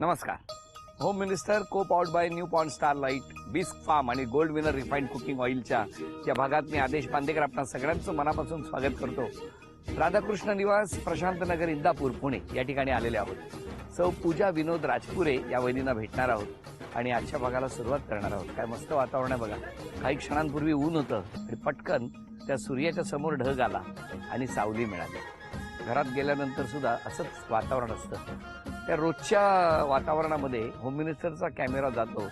नमस्कार. Home minister co powered by new pond Starlight, Bisk Farm आणि Gold Winner refined cooking ऑइलच्या या भागात मी आदेश बांदेकर आपणा सगळ्यांचं मनापासून स्वागत करतो. राधाकृष्ण निवास, प्रशांत नगर, इंदापूर, पुणे या ठिकाणी आलेले आहोत. सौ पूजा विनोद राजपुरे या वहिनींना भेटणार आहोत आणि आजच्या भागाला सुरुवात करणार आहोत. काय मस्त वातावरण आहे बघा. काही क्षणांपूर्वी ऊन होतं आणि पटकन त्या सूर्याच्या समोर ढग आला आणि सावली मिळाली. घरात गेल्यानंतर सुद्धा असंच वातावरण असतं. त्या रोजच्या वातावरणामध्ये होम मिनिस्टरचा कॅमेरा जातो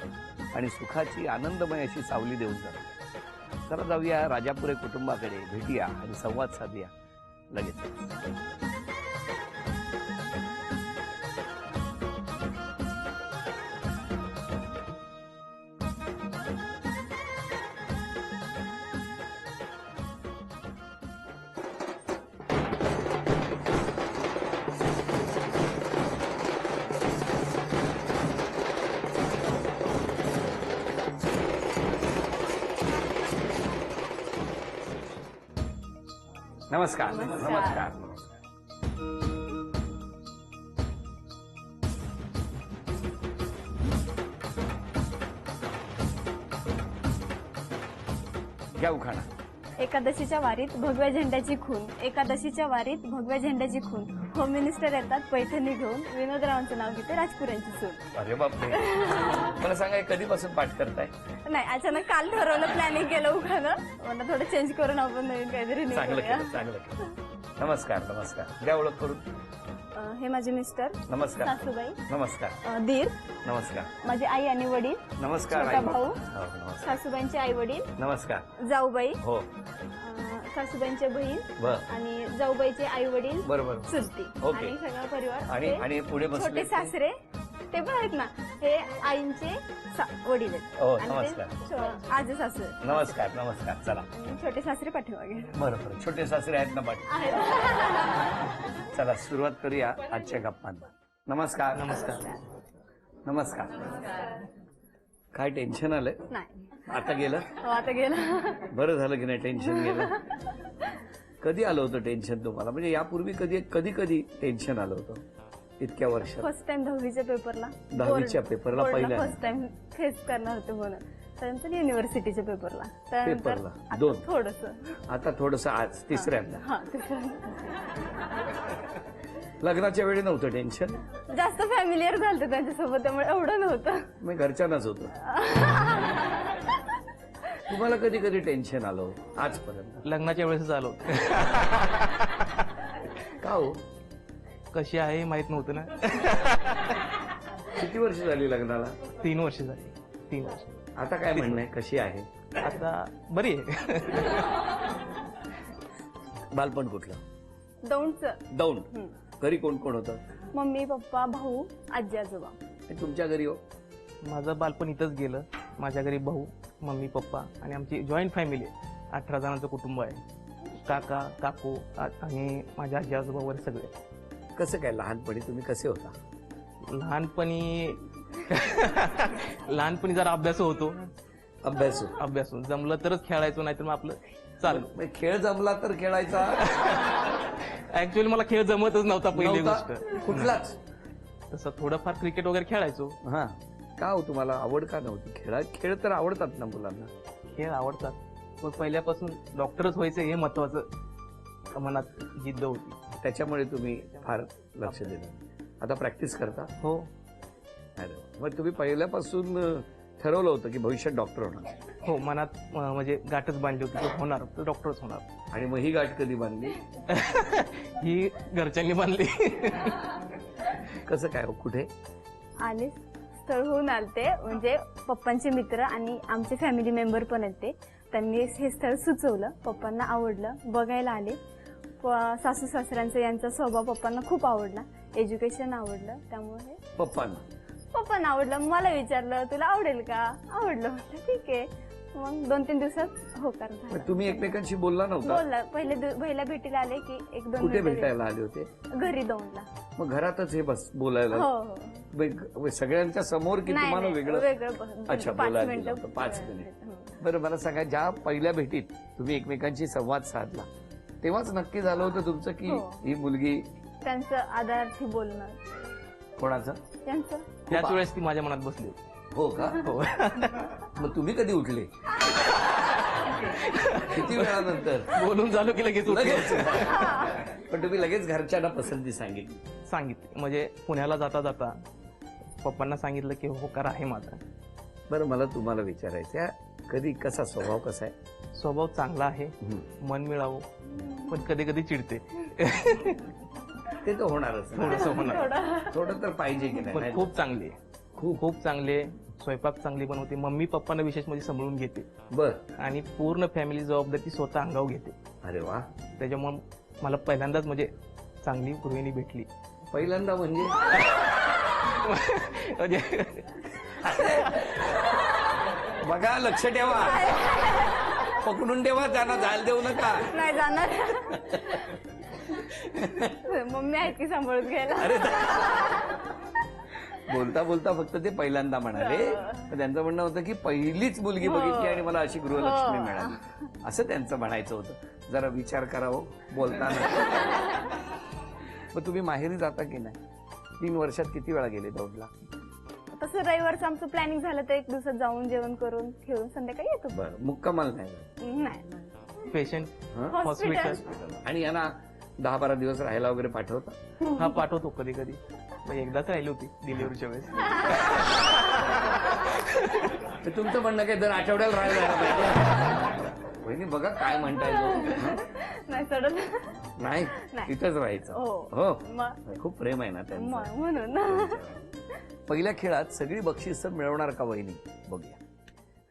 आणि सुखाची आनंदमय अशी सावली देऊन जातो. चला जाऊया राजापुरे कुटुंबाकडे, भेटूया आणि संवाद साधूया लगेच. नमस्कार. नमस्कार. घ्या उखाणा. एकादशीच्या वारीत भगव्या झेंड्याची खून, एकादशीच्या वारीत भगव्या झेंड्याची खून. होम मिनिस्टर येतात पैठणी घेऊन, विनोदरावांचं नाव घेते राजपुऱ्यांची सून. अरे बापरे. मला सांगा, कधीपासून पाठ करताय? नाही, अचानक काल ठरवलं, प्लॅनिंग केलं उखाणं. मला थोडं चेंज करून आपण नवीन काहीतरी चांगलं केलं, चांगलं केलं. नमस्कार. नमस्कार. द्या ओळख करून. हे माझे मिस्टर. नमस्कार. सासूबाई. नमस्कार. दीर. नमस्कार. माझी आई आणि वडील. नमस्कार. छोटा भाऊ. हो, नमस्कार. सासूबाईंचे आई वडील. नमस्कार. जाऊबाई. हो. सासूबाईंचे बहीण बर. आणि जाऊबाईचे आई वडील. बरोबर. चुलती ओके. आणि सगळा परिवार. आणि पुढे छोटे बसले सासरे ते पण आहेत ना, हे आईंचे वडील आहेत. हो, आणि नमस्कार. आजी सासरे. नमस्कार. नमस्कार. चला. आणि छोटे सासरे पाठीमागे बरोबर. छोटे सासरे आहेत ना पाठ. चला सुरुवात करूया आजच्या गप्पांना. नमस्कार. नमस्कार. नमस्कार. काय टेन्शन आलंय? नाही. आता गेलं? हो, आता गेला. बरं झालं की नाही टेन्शन गेलं. कधी आलं होतं टेन्शन तुम्हाला? म्हणजे यापूर्वी कधी कधी कधी टेन्शन आलं होतं इतक्या वर्षात? फर्स्ट टाइम 10वीच्या पेपरला. 10वीच्या पेपरला पहिल्या फर्स्ट टाइम फेस करणार होते म्हणून. त्यानंतर युनिव्हर्सिटीच्या पेपरला. पेपरला दोन. थोडस. आता थोडस आज तिसऱ्यांदा. हा, तिसऱ्या. लग्नाच्या वेळी नव्हतं टेन्शन? जास्त फॅमिलियर झालं त्यांच्यासोबत, त्यामुळे एवढं नव्हतं. मी घरच्यांनाच होतो. तुम्हाला कधी कधी टेन्शन आलं आजपर्यंत? लग्नाच्या वेळेस आलो. का हो? कशी आहे माहित नव्हतं ना. किती वर्ष झाली लग्नाला? 3 वर्ष झाली. 3 वर्ष. आता काय म्हणणं आहे, कशी आहे? आता बरी आहे. बालपण कुठलं? दौंडचं. दौंड. घरी कोण कोण होतं? मम्मी, पप्पा, भाऊ, आजी, आजोबा. आणि तुमच्या घरी हो? माझं बालपण इथंच गेलं. माझ्या घरी भाऊ, मम्मी, पप्पा आणि आमची जॉईंट फॅमिली आहे. 18 जणांचं कुटुंब आहे. काका, काकू आणि माझ्या आजी आजोबा वगैरे सगळे. कसं काय लहानपणी तुम्ही कसे होता? लहानपणी जरा अभ्यास होतो. अभ्यास जमलं तरच खेळायचो, नाहीतर मग आपलं चालू. खेळ जमला तर खेळायचा? ऍक्च्युअली मला खेळ जमतच नव्हता पहिली गोष्ट. कुठलाच? तसं थोडंफार क्रिकेट वगैरे खेळायचो. हा. का हो, तुम्हाला आवड का नव्हती? खेळ तर आवडतात ना मुलांना? खेळ आवडतात, पण पहिल्यापासून डॉक्टरच व्हायचं हे महत्वाचं मनात जिद्द होती. त्याच्यामुळे तुम्ही फार लक्ष दिलं. आता प्रॅक्टिस करता? हो. मग तुम्ही पहिल्यापासून ठरवलं होतं की भविष्यात डॉक्टर होणार? हो, मनात म्हणजे गाठच बांधली होती की होणार तर डॉक्टरच होणार. आणि मग ही गाठ कधी बांधली? ही घरच्यांनी बांधली. कसं काय हो? कुठे आले? स्थळ होऊन आलते, म्हणजे पप्पांचे मित्र आणि आमचे फॅमिली मेंबर पण आहेत ते. त्यांनी हे स्थळ सुचवलं, पप्पांना आवडलं, बघायला आले. सासू सासऱ्यांचा यांचा स्वभाव पप्पांना खूप आवडला, एज्युकेशन आवडलं, त्यामुळे पप्पांना आवडलं. मला विचारलं तुला आवडेल का? आवडलं. म्हटलं ठीक आहे. मग 2-3 दिवसात होकार झाला. तुम्ही एकमेकांशी बोलला नव्हता? बोलला. पहिल्या भेटीला आले की 1-2 कुठे भेटायला आले होते? घरी दौंडला. मग घरातच हे बस बोलायला? हो. सगळ्यांच्या समोर की तुम्हाला वेगळं? अच्छा, 5 बोलायला मिनिटं. 5 मिनिट. बरं, मला सांगा, ज्या पहिल्या भेटीत तुम्ही एकमेकांशी संवाद साधला तेव्हाच नक्की झालं होतं तुमचं की ही मुलगी? त्यांचं आदरार्थी बोलणं, कोणाचं? त्यांचं. त्याच वेळेस ती माझ्या मनात बसली होती. हो का? हो. मग तुम्ही कधी उठले? किती वेळानंतर? बोलून झालो की लगेच उठले. लगेच. पण तुम्ही लगेच घरच्यांना पसंती सांगितली? सांगितले म्हणजे पुण्याला जाता जाता पप्पांना सांगितलं की होकार आहे माझा. बरं, मला तुम्हाला विचारायचं आहे, कधी कसा स्वभाव कसा आहे? स्वभाव चांगला आहे, हम्म. मन मिळावं, पण कधी कधी चिडते. ते तर होणारच ना. थोडंसं होणार. थोडं तर पाहिजे की पण नाही? खूप चांगली आहे, खूप चांगली आहे. स्वयंपाक चांगली बनवते, मम्मी पप्पांना विशेष म्हणजे सांभाळून घेते बर. आणि पूर्ण फॅमिली जबाबदारी ती स्वतः अंगावर घेते. अरे वा. त्याच्यामुळे मला पहिल्यांदाच म्हणजे चांगली गृहिणी भेटली. पहिल्यांदा म्हणजे म्हणजे बघा, लक्ष ठेवा, पकडून ठेवा, त्यांना जायला देऊ नका. नाही जाणार. मम्मी आहे की सांभाळून घ्यायला. अरे बोलता बोलता फक्त ते पहिल्यांदा म्हणाले, पण त्यांचं म्हणणं होतं की पहिलीच मुलगी बघितली आणि मला अशी गृहलक्ष्मी मिळाली, असं त्यांचं म्हणायचं होतं. जरा विचार करावं बोलताना. मग तुम्ही माहेरी जाता की नाही? 3 वर्षात किती वेळा गेले दौडला? तसं रविवारचं आमचं प्लॅनिंग झालं तर एक दिवसात जाऊन जेवण करून खेळून संध्याकाळी येतो. बरं, मुक्कामाल नाही? नाही. पेशंट हं? हॉस्पिटल. आणि यांना 10-12 दिवस राहायला वगैरे पाठवता? हा पाठवतो कधी कधी. एकदाच राहिली होती डिलिव्हरीच्या वेळेस. तर तुमचं म्हणणं काय, दर आठवड्याला राहायला जायला पाहिजे? वहिनी बघा काय म्हणताय तो. नाही चढत. नाही, नाही. तिथंच राहायचं. हो. हो, मग खूप प्रेम आहे ना त्यांचं. म्हणून. पहिल्या खेळात सगळी बक्षिसं मिळवणार का वहिनी? बघूया.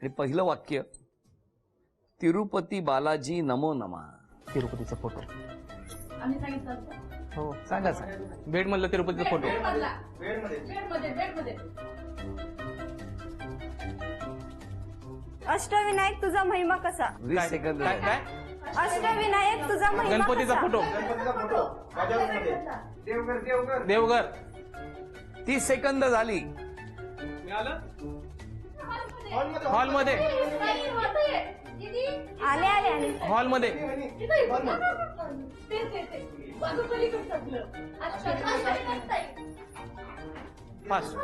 आणि पहिलं वाक्य, तिरुपती बालाजी नमो नमा. तिरुपतीचा फोटो. हो, सांगा सांगा. बेड मधला तिरुपतीचा फोटो. अष्टविनायक तुझा महिमा कसा? 20 सेकंद काय झाले. काय अष्टविनायक तुझा महिमा गणपतीचा कसा? फोटो. देवघर. 30 सेकंद झाली. हॉलमध्ये. आले आले आले. हॉलमध्ये. फास्ट.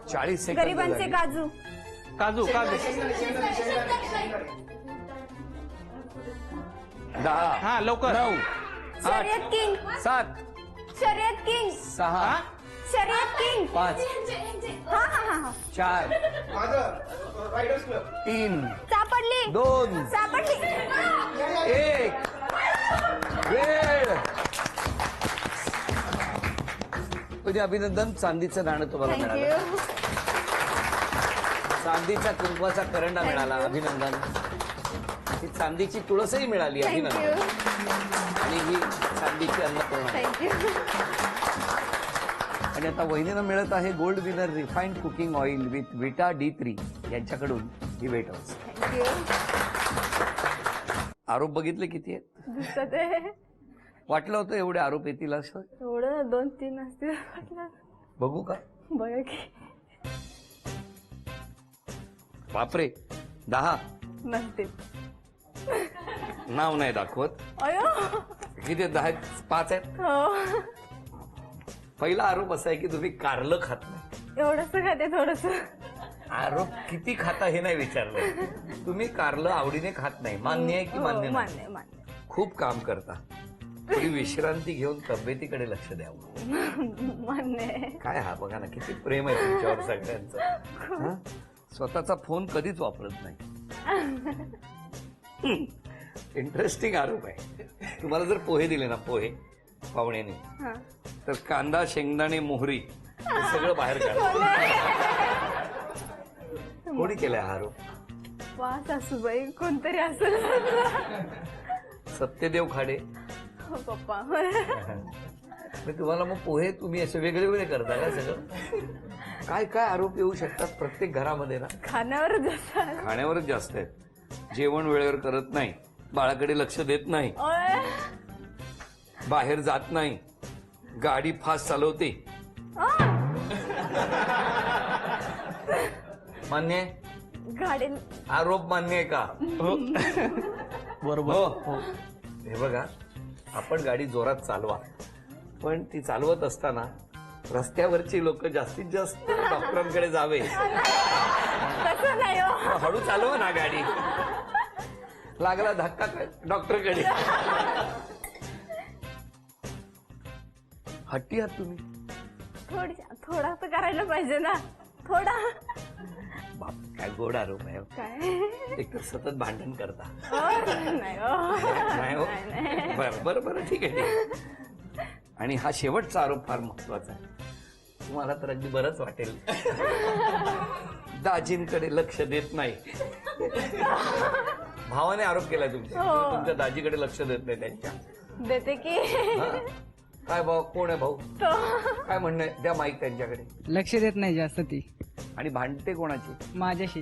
40 सेकंद गरिबांचे झाली. काजू. काजू. 10, हा लवकर. 9, 8, शर्यत किंग. 7, शर्यत किंग. 6, शर्यत किंग. 5, हा हा हा हा. 4, 3, सापडली. 2, सापडली. 1. वेळ. म्हणजे अभिनंदन, चांदीचं नाणं तुम्हाला मिळालं. थँक्यू. चांदीचा कुंकवाचा करंडा मिळाला. अभिनंदन. ही चांदीची तुळसही मिळाली. थँक्यू. अभिनंदन. आणि ही चांदीची अन्नपूर्णा. थँक्यू. आणि आता वहिनीला मिळत आहे gold Winner refined cooking oil with विटा D3 यांच्याकडून ही भेट. थँक्यू. आरोप बघितले किती आहेत? दिसत आहे. वाटलं होतं एवढे आरोप येतील असं? थोडं 2-3 असतील वाटलं. बघू का? बघा की. बापरे, 10. नसतील. नाव नाही दाखवत. अयो. किती आहेत? 10 आहेत? 5 आहेत. हो. पहिला आरोप असा आहे की तुम्ही कारलं खात नाही. एवढंच खाते थोडस. आरोप किती खाता हे नाही विचारलं. तुम्ही कारलं आवडीने खात नाही. मान्य आहे की मान्य नाही? मान्य मान्य. खूप काम करता. थोडी विश्रांती घेऊन तब्येतीकडे लक्ष द्यावं. मान्य आहे. काय हा बघा ना, किती प्रेम आहे तुमच्यावर सगळ्यांचं. हं? स्वतःचा फोन कधीच वापरत नाही. इंटरेस्टिंग आरोप आहे. तुम्हाला जर पोहे दिले ना, पोहे पाहुण्याने, हा. तर कांदा, शेंगदाणे, मोहरी हे सगळं बाहेर काढा. कोणी केलाय हा आरोप? वा सासूबाई कोणतरी असेल. सत्यदेव खाडे. हो, पप्पा. मी तुम्हाला मग पोहे तुम्ही असे वेगळे वेगळे करता का सगळं? काय काय आरोप येऊ शकतात प्रत्येक घरामध्ये ना? खाण्यावरच जास्त. खाण्यावरच जास्त आहेत. जेवण वेळेवर करत नाही, बाळाकडे लक्ष देत नाही, ओय. बाहेर जात नाही, गाडी फास्ट चालवते. मान्य आहे? गाडी. आरोप मान्य आहे का? हो. बरोबर. हो. हे बघा, आपण गाडी जोरात चालवा, पण ती चालवत असताना रस्त्यावरची लोक जास्तीत जास्त डॉक्टरांकडे जावे. तसं नाही हो. हळू चालवा ना गाडी. लागला धक्का डॉक्टरकडे. हट्टी आहात तुम्ही. थोडा तर करायला पाहिजे ना. थोडा बाप काय गोड आरोप आहे. काय एक तर सतत भांडण करता. नाही हो. नाही हो. नाही. बरं बरं बरं ठीक आहे, ठीक आहे. आणि हा शेवटचा आरोप फार महत्वाचा आहे. तुम्हाला तर अगदी बरंच वाटेल. दाजींकडे लक्ष देत नाही. भावाने आरोप केलाय तुमच्या. हो. तुमच्या दाजीकडे लक्ष देत नाही त्यांच्या. देते की. हा? काय भाऊ, कोण आहे भाऊ? तो काय म्हणणं आहे? द्या माईक त्यांच्याकडे. लक्ष देत नाही जास्त ती आणि भांडते कोणाची? माझ्याशी.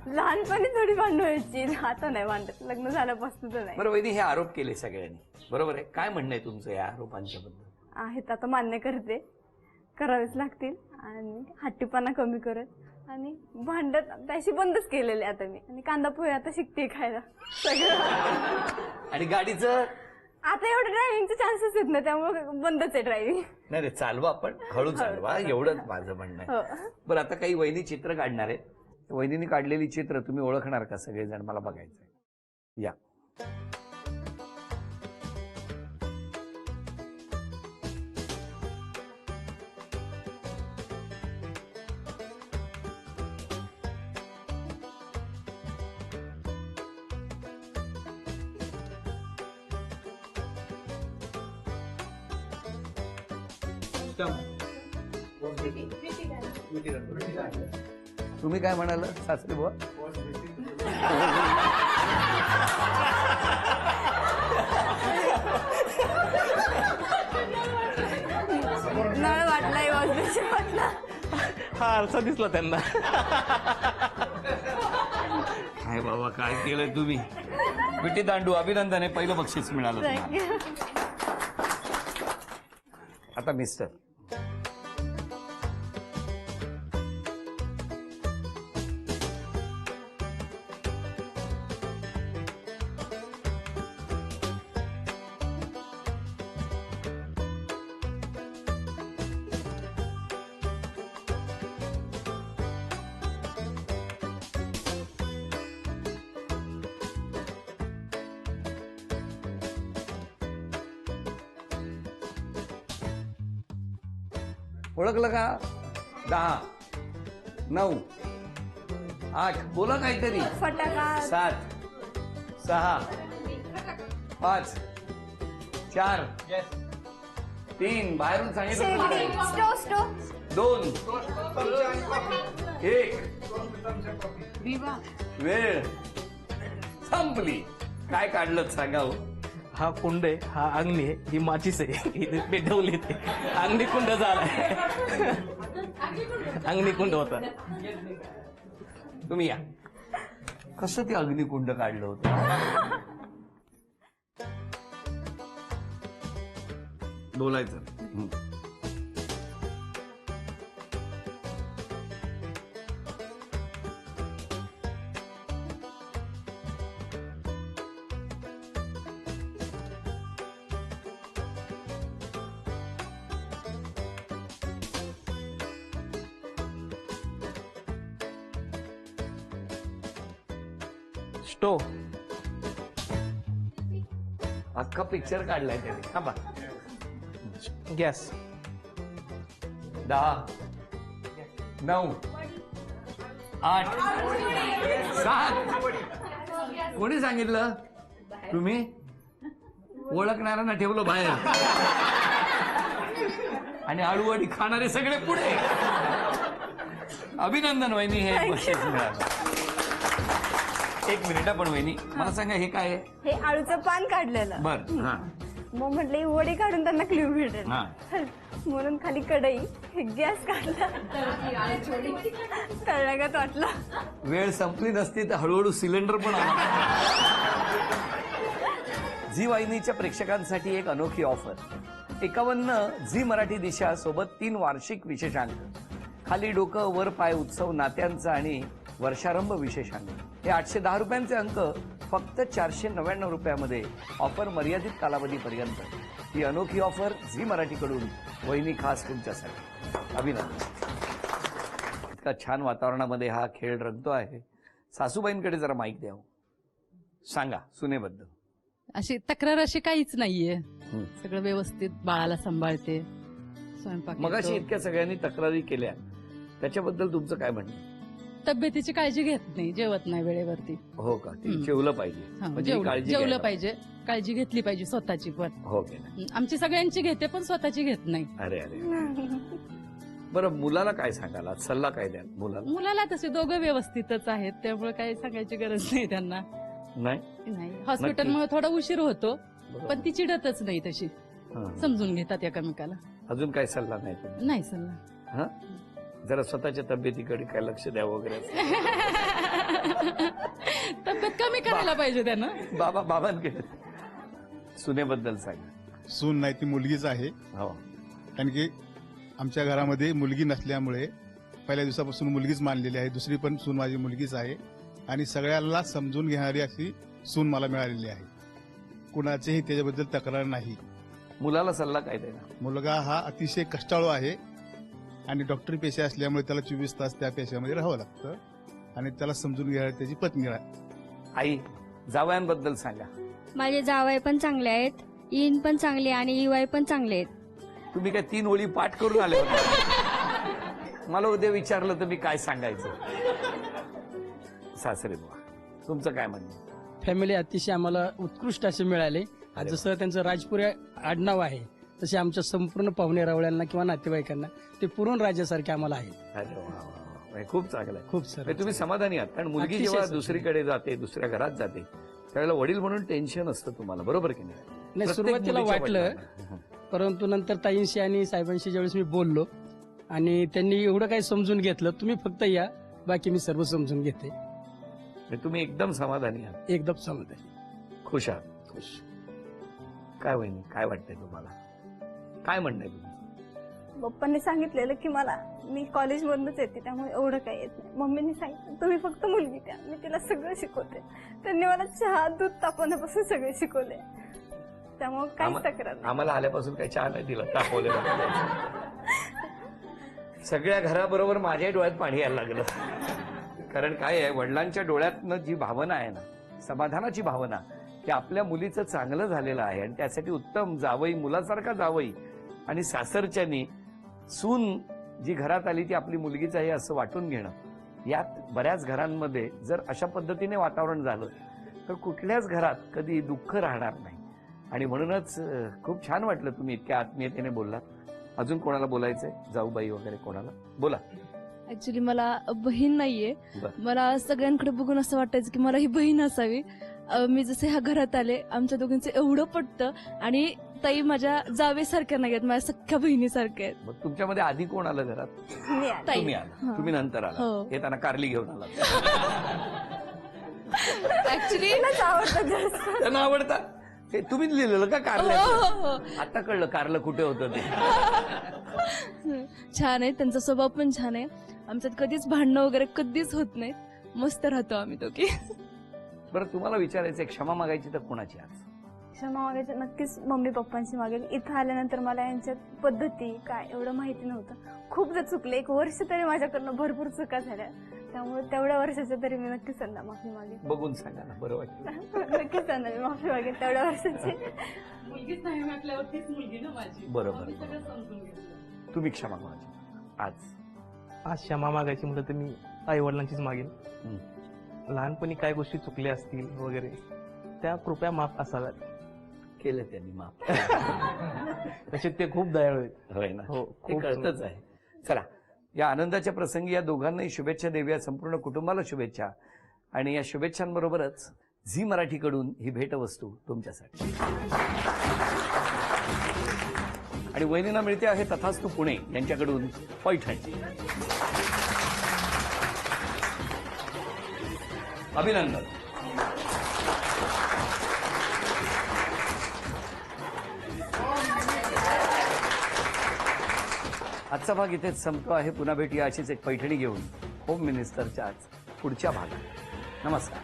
लहानपणी थोडी भांडण व्हायची, आता नाही भांडत. लग्न झाल्यापासून तर नाही. बरं वैदी, हे आरोप केले सगळ्यांनी, बरोबर आहे. काय म्हणणं आहे तुमचं या आरोपांच्या बद्दल? आहेत आता मान्य करते, करावेच लागतील. आणि हट्टीपणा कमी करत आणि भांडत त्याशी बंदच केलेले आता मी. आणि कांदा पोहे आता शिकते खायला सगळं. आणि गाडीचं आता एवढं ड्रायव्हिंगचे चान्सेस येत नाही, त्यामुळे बंदच आहे ड्रायव्हिंग. नाही रे, चालवा आपण हळू चालवा, एवढंच माझं म्हणणं आहे. हो. बरं, आता काही वहिनी चित्र काढणार आहेत. वहिनीने काढलेली चित्र तुम्ही ओळखणार का सगळेजण? मला बघायचं आहे. या. तुम्ही काय म्हणाल सासरे बुवा? नळ वाटलाय, वॉशबेसिन वाटला. हा आरसा दिसला त्यांना. काय बाबा, काय केलंय तुम्ही? विटी दांडू, अभिनंदन आहे, पहिलं बक्षीस मिळालं तुम्हाला. थँक्यू. आता मिस्टर. ओळखलं का? 10, 9, 8, बोला काहीतरी. फटाका. 7, 6, 5, 4, 3, बाहेरून सांगितलं. शेगडी. स्टो स्टो. 2, 1, वेळ संपली. काय काढलं सांगा हो? हा कुंड आहे, हा अग्नी आहे, ही माचीस आहे, इथे पेटवली ते अग्निकुंड झालाय. अग्निकुंड होता. तुम्ही या. कसं ते अग्निकुंड काढलं होतं? बोलायचं. स्टो. अख्खा पिक्चर काढलाय त्याने. थांबा. गॅस. 10, 9, 8, 7. कोणी सांगितलं? तुम्ही ओळखणाऱ्यांना ठेवलं बाहेर आणि आळूवडी खाणारे सगळे पुढे. अभिनंदन वहिनी, हे बक्षीस मिळालं. एक मिनिट पण वहिनी, मला सांगा हे काय आहे? हे आळूचं पान काढलेलं. बर. हा मग म्हटलं ही वडी काढून त्यांना क्ल्यू भेटेल, हा. म्हणून खाली कढई, गॅस काढला, तळण्यागत वाटलं. वेळ संपली नसती तर हळूहळू सिलेंडर पण आला. झी वाहिनीच्या प्रेक्षकांसाठी एक अनोखी ऑफर. 51 झी मराठी दिशा सोबत 3 वार्षिक विशेषांक. खाली डोकं वर पाय उत्सव नात्यांचा आणि वर्षारंभ विशेषांक. हे 810 रुपयांचे अंक फक्त 499 रुपयामध्ये. ऑफर मर्यादित कालावधीपर्यंत. ही अनोखी ऑफर झी मराठीकडून वहिनी खास तुमच्यासाठी. अभिनंदन. इतका छान वातावरणामध्ये हा खेळ रंगतो आहे. सासूबाईंकडे जरा माईक द्या. सांगा सुनेबद्दल. अशी तक्रार अशी काहीच नाहीये. सगळं व्यवस्थित बाळाला सांभाळते, स्वयंपाक मगाशी करतो. इतक्या सगळ्यांनी तक्रारी केल्या, त्याच्याबद्दल तुमचं काय म्हणणं? तब्येतीची काळजी घेत नाही, जेवत नाही वेळेवरती. हो का? ते जेवलं पाहिजे हा, म्हणजे ही काळजी जेवलं घ्यायला पाहिजे, काळजी घेतली पाहिजे स्वतःची पण. हो की नाही? आमची सगळ्यांची घेते पण स्वतःची घेत नाही. अरे अरे. बरं, मुलाला काय सांगाल? आज सल्ला काय द्याल मुलाला? मुलाला तसे दोघं व्यवस्थितच आहेत, त्यामुळे काही सांगायची गरज नाही त्यांना. नाही हॉस्पिटलमुळे थोडा उशीर होतो, पण ती चिडतच नाही तशी, हा. समजून घेतात एकमेकाला. अजून काय सल्ला नाही तुम्ही? नाही सल्ला. हा? जरा स्वतःच्या तब्येतीकडे काय लक्ष द्यावं वगैरे. तब्येत कमी करायला पाहिजे त्यानं. बाबांकडे सुनेबद्दल सांगा. सून नाही ती मुलगीच आहे. हो. कारण की आमच्या घरामध्ये मुलगी नसल्यामुळे पहिल्या दिवसापासून मुलगीच मानलेली आहे. दुसरी पण सून माझी मुलगीच आहे आणि सगळ्याला समजून घेणारी अशी सून मला मिळालेली आहे. कुणाचीही त्याच्याबद्दल तक्रार नाही. मुलाला सल्ला काय देणार? मुलगा हा अतिशय कष्टाळू आहे आणि डॉक्टरी पेशा असल्यामुळे त्याला 24 तास त्या पेशामध्ये राहावं लागतं आणि त्याला समजून घ्यायला त्याची पत्नी आहे. आई, जावयांबद्दल सांगा. माझे जावई पण चांगले आहेत, ईन पण चांगली आणि इवाई पण चांगले आहेत. तुम्ही काय 3 ओळी पाठ करून आले होते? मला उद्या विचारलं तर मी काय सांगायचं? सासरे बुवा, तुमचं काय म्हणणं? फॅमिली अतिशय आम्हाला उत्कृष्ट असे मिळाले. अरे जसं त्यांचं राजपुरे आडनाव आहे तसे आमच्या संपूर्ण पाहुणे रावळ्यांना किंवा नातेवाईकांना ते पूर्ण राजासारखे आम्हाला आहेत. अरे वा वा वा. हे खूप चांगलं आहे. खूप सर. म्हणजे तुम्ही समाधानी आहात? कारण मुलगी अतिशय जेव्हा सर. दुसरीकडे जाते, दुसऱ्या घरात जाते, त्यावेळेला वडील म्हणून टेन्शन असतं तुम्हाला, बरोबर की नाही? नाही, प्रत्येक सुरुवातीला मुलीच्या वाटलं, वडिलांना. परंतु नंतर ताईंशी आणि साहेबांशी ज्यावेळेस मी बोललो आणि त्यांनी एवढं काही समजून घेतलं, तुम्ही फक्त या, बाकी मी सर्व समजून घेते. म्हणजे तुम्ही एकदम समाधानी आहात, एकदम समजते. खुश आहात. खुश. काय वहिनी, काय वाटतंय तुम्हाला? काय म्हणणं आहे तुम्ही? पप्पांनी सांगितलेलं की मी कॉलेजमधूनच येते, त्यामुळे एवढं काही येत नाही. मम्मीने सांगितलं तुम्ही फक्त मुलगी द्या, मी तिला सगळं शिकवते. त्यांनी मला चहा दूध तापवण्यापासून सगळे शिकवले, त्यामुळे काहीच तक्रार नाही. आम्हाला आल्यापासून काही चहा नाही दिला, तापवलेला. सगळ्या घराबरोबर माझ्याही डोळ्यात पाणी यायला लागलं. कारण काय आहे, वडिलांच्या डोळ्यातनं जी भावना आहे ना, समाधानाची भावना, की आपल्या मुलीचं चांगलं झालेलं आहे आणि त्यासाठी उत्तम जावई, मुलासारखा जावई आणि सासरच्यानी सून जी घरात आली ती आपली मुलगीच आहे असं वाटून घेणं, यात बऱ्याच घरांमध्ये जर अशा पद्धतीने वातावरण झालं तर कुठल्याच घरात कधी दुःख राहणार नाही. आणि म्हणूनच खूप छान वाटलं तुम्ही इतक्या आत्मीयतेने बोललात. अजून कोणाला बोलायचंय? जाऊबाई वगैरे कोणाला बोला. ऍक्च्युली मला बहीण नाहीये. बरं. मला सगळ्यांकडे बघून असं वाटायचं की मला ही बहीण असावी. मी जसे ह्या घरात आले, आमच्या दोघांचं एवढं पटतं आणि ताई माझ्या जावेसारख्या नाही आहेत, माझ्या सख्ख्या बहिणीसारख्या आहेत. मग तुमच्यामध्ये आधी कोण आलं घरात? मी आले. ताई. तुम्ही आला. हा. तुम्ही नंतर आला. हो. येताना कारली घेऊन आला. ऍक्च्युली तिलाच आवडतं जास्त. त्यांना आवडतात. हे तुम्हीच लिहिलेलं का हो कारलं? हो हो आता कळलं कारलं कुठे होतं ते. छान आहे, त्यांचा स्वभाव पण छान आहे. आमच्यात कधीच भांडणं वगैरे कधीच होत नाहीत, मस्त राहतो आम्ही दोघी. बरं, तुम्हाला विचारायचंय, क्षमा मागायची तर कोणाची आज? क्षमा मागायची नक्कीच मम्मी पप्पांची मागेल. इथं आल्यानंतर मला यांच्यात पद्धती काय एवढं माहिती नव्हतं. खूपदा चुकले, 1 वर्ष तरी माझ्याकडनं भरपूर चुका झाल्या, त्यामुळे तेवढ्या वर्षाच्या तरी मी नक्कीच त्यांना माफी मागेल. बघून सांगा ना, बरं वाटलं. नक्कीच त्यांना मी माफी मागेल तेवढ्या वर्षाची. मुलगीच नाही म्हटल्यावरतीच मुलगी ना माझी. बरोबर. आम्ही सगळं समजून घेतलं. तुम्ही क्षमा मागायची आज? आज क्षमा मागायची म्हटलं तर मी आई वडिलांचीच मागेल. हं. लहानपणी काय गोष्टी चुकल्या असतील वगैरे त्या कृपया माफ असाव्यात. केलं त्यांनी माफ. तसे ते खूप दयाळू आहेत. होय ना? हो, ते खूप कळतच आहे. चला, या आनंदाच्या प्रसंगी या दोघांनाही शुभेच्छा देऊया, संपूर्ण कुटुंबाला शुभेच्छा. आणि या शुभेच्छांबरोबरच झी मराठीकडून ही भेटवस्तू तुमच्यासाठी. आणि वहिनींना मिळते आहे तथास्तु पुणे यांच्याकडून पैठणी. अभिनंदन. आजचा भाग इथेच संपतो आहे. पुन्हा भेटूया अशीच एक पैठणी घेऊन होम मिनिस्टरच्या पुढच्या भागात. नमस्कार.